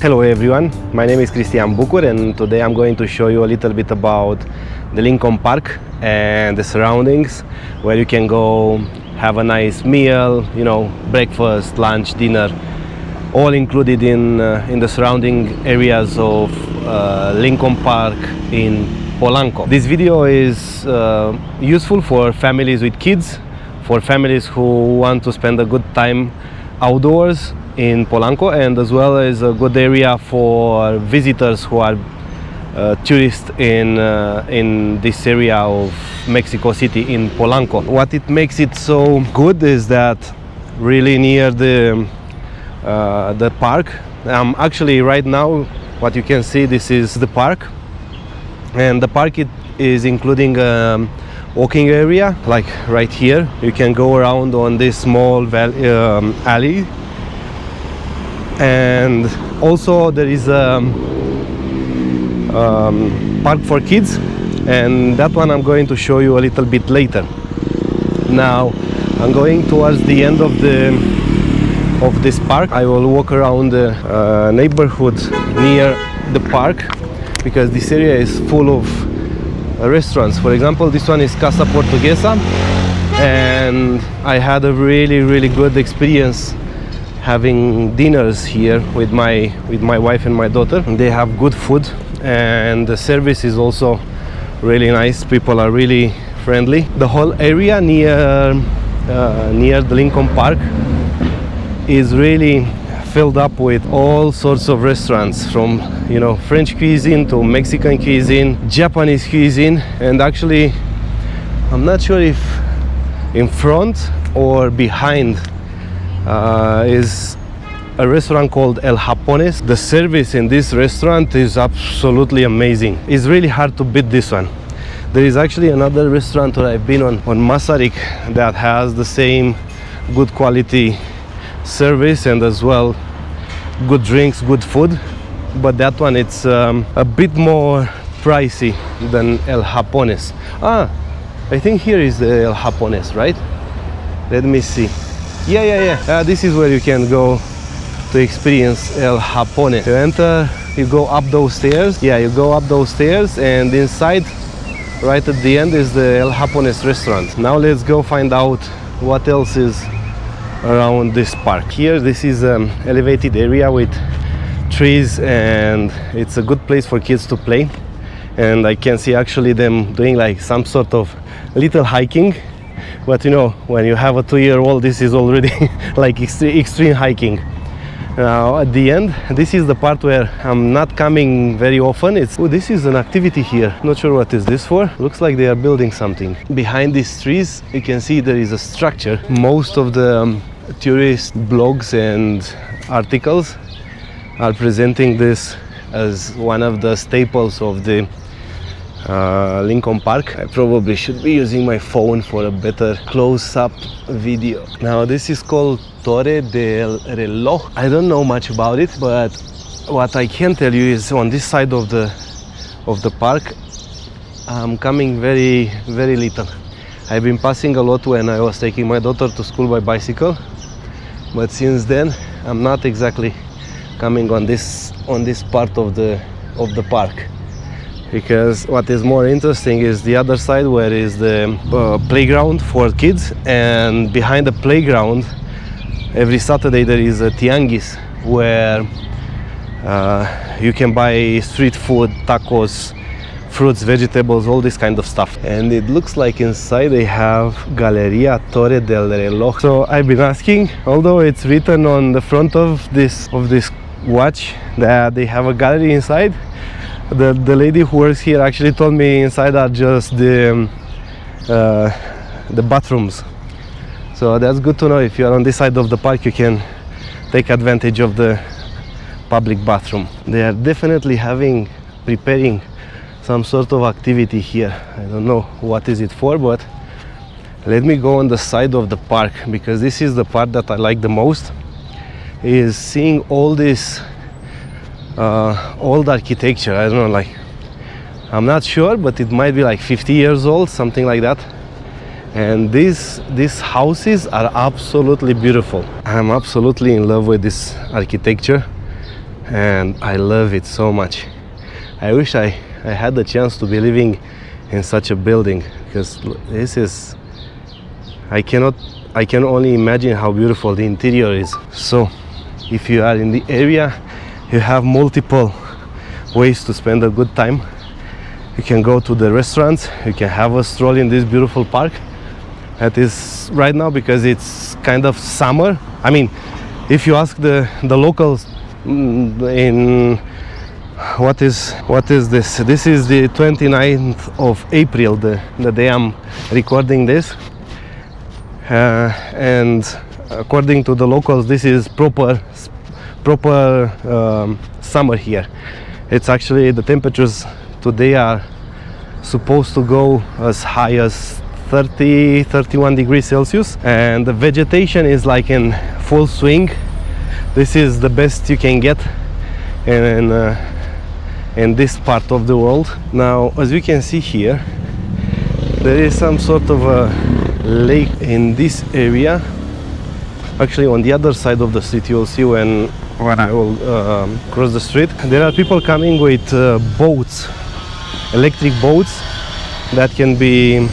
Hello everyone, my name is Cristian Bucur and today I'm going to show you a little bit about the Lincoln Park and the surroundings, where you can go have a nice meal, breakfast, lunch, dinner, all included in the surrounding areas of Lincoln Park in Polanco. This video is useful for families with kids, for families who want to spend a good time outdoors in Polanco, and as well as a good area for visitors who are tourists in this area of Mexico City in Polanco. What it makes it so good is that really near the park. Actually right now what you can see, this is the park, and the park is including a walking area like right here. You can go around on this small alley, and also there is a park for kids, and that one I'm going to show you a little bit later. Now I'm going towards the end of this park. I will walk around the neighborhood near the park, because this area is full of restaurants. For example, this one is Casa Portuguesa, and I had a really good experience having dinners here with my wife and my daughter. They have good food, and the service is also really nice. People are really friendly. The whole area near the Lincoln Park is really filled up with all sorts of restaurants, from French cuisine to Mexican cuisine, Japanese cuisine, and actually I'm not sure if in front or behind is a restaurant called El Japones. The service in this restaurant is absolutely amazing. It's really hard to beat this one. There is actually another restaurant that I've been on Masaryk that has the same good quality service and as well good drinks, good food, but that one it's a bit more pricey than El Japones. I think here is the El Japones, right? Let me see. Yeah. This is where you can go to experience El Japones. You enter, you go up those stairs. Yeah, you go up those stairs, and inside, right at the end, is the El Japones restaurant. Now let's go find out what else is around this park. Here, this is an elevated area with trees, and it's a good place for kids to play. And I can see actually them doing like some sort of little hiking. But when you have a 2-year-old, this is already like extreme hiking. Now at the end, this is the part where I'm not coming very often. This is an activity here. Not sure what is this for. Looks like they are building something. Behind these trees, you can see there is a structure. Most of the tourist blogs and articles are presenting this as one of the staples of the Lincoln Park. I probably should be using my phone for a better close-up video. Now this is called Torre del Reloj. I don't know much about it, but what I can tell you is on this side of the park I'm coming very little. I've been passing a lot when I was taking my daughter to school by bicycle, but since then I'm not exactly coming on this part of the park, because what is more interesting is the other side, where is the playground for kids. And behind the playground, every Saturday there is a tianguis where you can buy street food, tacos, fruits, vegetables, all this kind of stuff. And it looks like inside they have Galeria Torre del Reloj. So I've been asking, although it's written on the front of this watch that they have a gallery inside, the lady who works here actually told me inside are just the bathrooms. So that's good to know. If you are on this side of the park, you can take advantage of the public bathroom. They are definitely preparing some sort of activity here. I don't know what is it for, but let me go on the side of the park, because this is the part that I like the most, is seeing all this old architecture. I don't know, I'm not sure, but it might be like 50 years old, something like that. And these houses are absolutely beautiful. I'm absolutely in love with this architecture, and I love it so much. I wish I had the chance to be living in such a building, because this is, I can only imagine how beautiful the interior is. So if you are in the area, you have multiple ways to spend a good time. You can go to the restaurants, you can have a stroll in this beautiful park. That is right now, because it's kind of summer. I mean, if you ask the locals in what is this? This is the 29th of April, the day I'm recording this. And according to the locals, this is proper summer here. It's actually, the temperatures today are supposed to go as high as 31 degrees Celsius, and the vegetation is like in full swing. This is the best you can get in this part of the world. Now, as you can see here, there is some sort of a lake in this area. Actually, on the other side of the street, you will see when I will cross the street, there are people coming with boats, electric boats that can be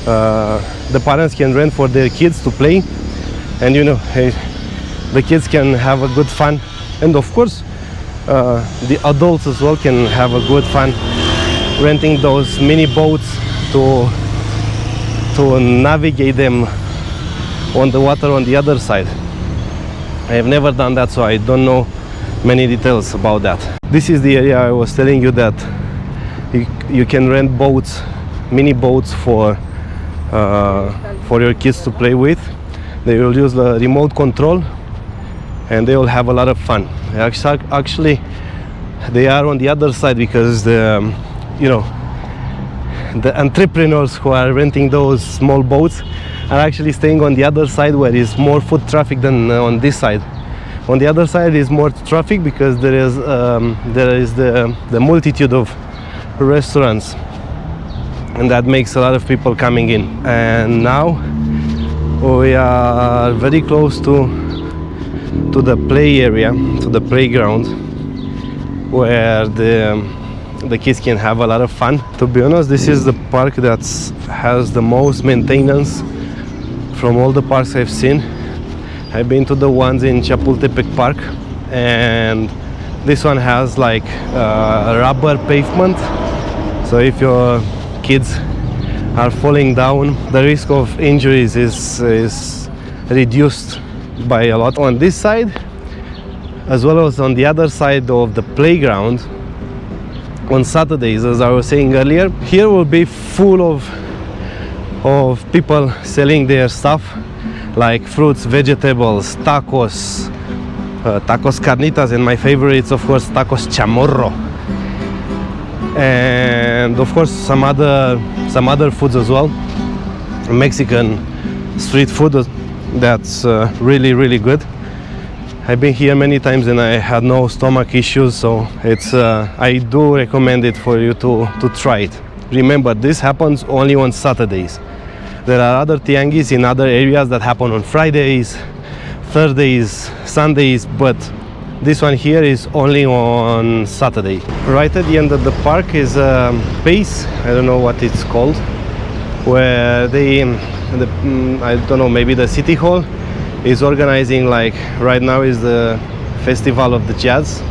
the parents can rent for their kids to play, and you know, the kids can have a good fun, and of course the adults as well can have a good fun renting those mini boats to navigate them on the water on the other side. I have never done that, so I don't know many details about that. This is the area I was telling you that you can rent boats, mini boats for your kids to play with. They will use the remote control and they will have a lot of fun. Actually, they are on the other side, because the entrepreneurs who are renting those small boats are actually staying on the other side, where is more foot traffic than on this side. On the other side is more traffic, because there is the multitude of restaurants, and that makes a lot of people coming in. And now we are very close to the play area, to the playground, where the kids can have a lot of fun. To be honest, this is the park that has the most maintenance from all the parks I've seen. I've been to the ones in Chapultepec Park, and this one has like rubber pavement, so if your kids are falling down, the risk of injuries is reduced by a lot. On this side, as well as on the other side of the playground, on Saturdays, as I was saying earlier, here will be full of people selling their stuff, like fruits, vegetables, tacos, tacos carnitas, and my favorites, of course, tacos chamorro, and of course some other foods as well. Mexican street food that's really good. I've been here many times and I had no stomach issues, so it's I do recommend it for you to try it. Remember, this happens only on Saturdays. There are other tianguis in other areas that happen on Fridays, Thursdays, Sundays, but this one here is only on Saturday. Right at the end of the park is a base, I don't know what it's called, where I don't know, maybe the city hall is organizing, like right now is the Festival of the Jazz,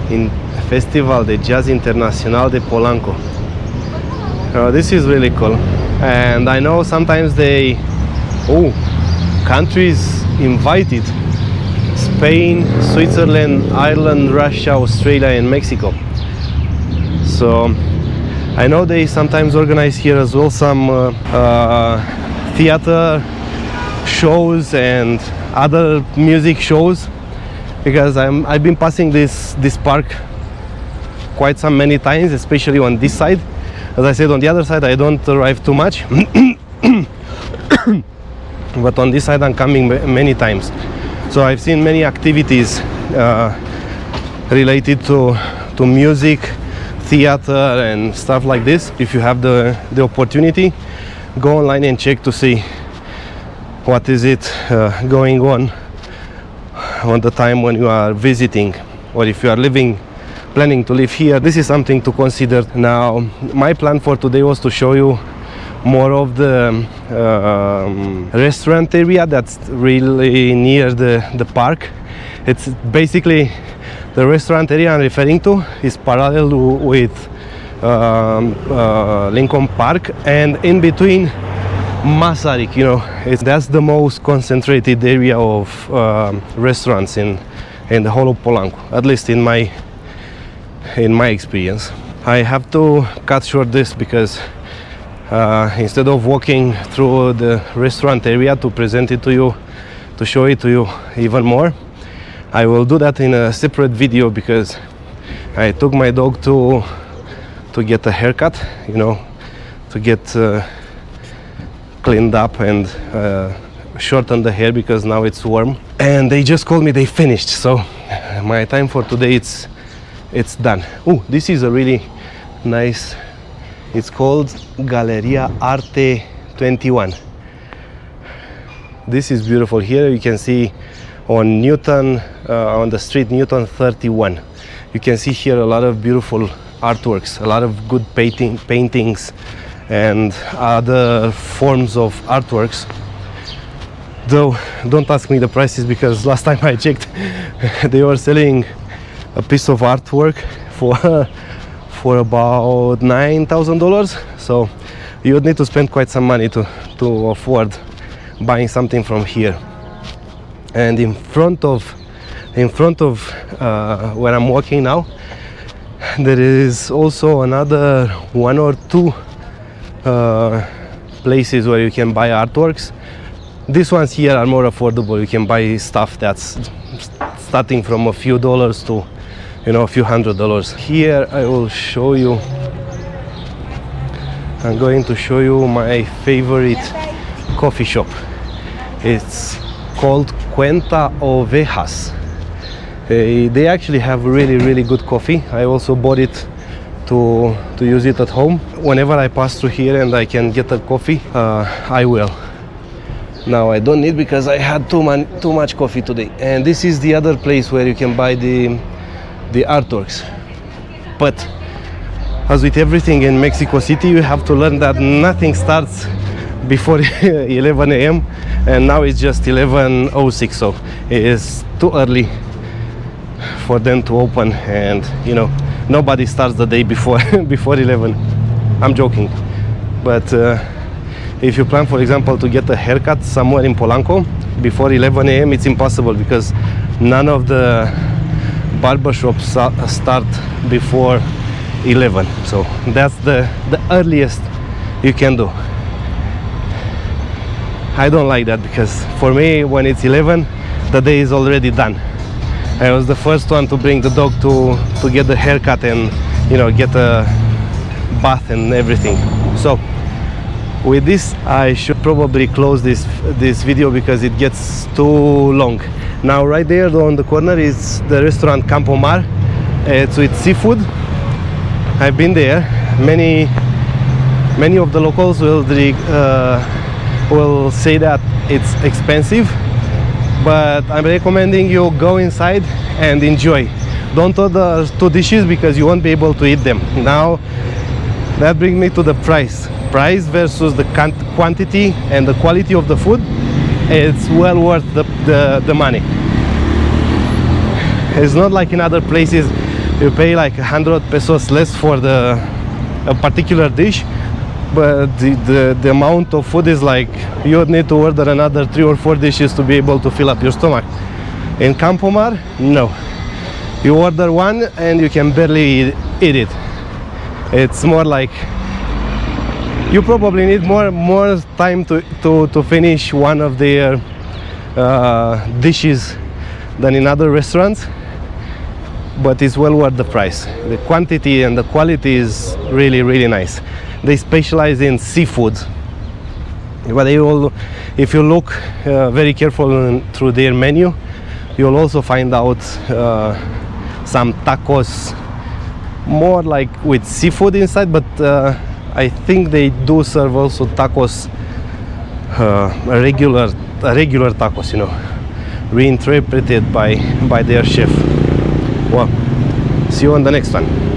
in Festival de Jazz Internacional de Polanco. This is really cool, and I know sometimes countries invited: Spain, Switzerland, Ireland, Russia, Australia, and Mexico. So I know they sometimes organize here as well some theater shows and other music shows, because I've been passing this park quite many times, especially on this side. As I said, on the other side I don't arrive too much, but on this side I'm coming many times. So I've seen many activities related to music, theater, and stuff like this. If you have the opportunity, go online and check to see what is it going on the time when you are visiting or if you are planning to live here, this is something to consider. Now, my plan for today was to show you more of the restaurant area that's really near the park. It's basically the restaurant area I'm referring to is parallel with Lincoln Park, and in between Masaryk, that's the most concentrated area of restaurants in the whole of Polanco, at least in my experience. I have to cut short this because instead of walking through the restaurant area to present it to you, to show it to you even more, I will do that in a separate video, because I took my dog to get a haircut, to get cleaned up and shorten the hair, because now it's warm. And they just called me they finished, so my time for today it's done. Oh, this is a really nice, it's called Galleria Arte 21. This is beautiful. Here you can see on Newton, on the street Newton 31, you can see here a lot of beautiful artworks, a lot of good paintings and other forms of artworks. Though don't ask me the prices, because last time I checked they were selling a piece of artwork for about $9,000, so you would need to spend quite some money to afford buying something from here. And in front of where I'm walking now, there is also another one or two places where you can buy artworks. These ones here are more affordable. You can buy stuff that's starting from a few dollars to a few $100s. Here I will show you, I'm going to show you my favorite coffee shop. It's called Cuenta Ovejas. They actually have really good coffee. I also bought it to use it at home. Whenever I pass through here and I can get a coffee, I will. Now I don't need, because I had too much coffee today. And this is the other place where you can buy the artworks. But as with everything in Mexico City, you have to learn that nothing starts before 11 a.m. and now it's just 11:06, so it is too early for them to open, and nobody starts the day before 11. I'm joking, but if you plan, for example, to get a haircut somewhere in Polanco before 11 a.m., it's impossible, because none of the barbershops start before 11. So that's the earliest you can do. I don't like that, because for me, when it's 11, the day is already done. I was the first one to bring the dog to get the haircut and get a bath and everything. So with this, I should probably close this video, because it gets too long. Now right there on the corner is the restaurant Campo Mar. It's with seafood. I've been there. Many of the locals will say that it's expensive, but I'm recommending you go inside and enjoy. Don't order 2 dishes, because you won't be able to eat them. Now that brings me to the price versus the quantity and the quality of the food. It's well worth the money. It's not like in other places you pay like 100 pesos less for a particular dish, but the amount of food is like you would need to order another 3 or 4 dishes to be able to fill up your stomach. In Campo Mar, no. You order one and you can barely eat it. It's more like you probably need more time to finish one of their dishes than in other restaurants, but it's well worth the price. The quantity and the quality is really nice. They specialize in seafood, but if you look very careful through their menu, you'll also find out some tacos, more like with seafood inside, but I think they do serve also tacos, regular tacos, reinterpreted by their chef. Well, see you on the next one.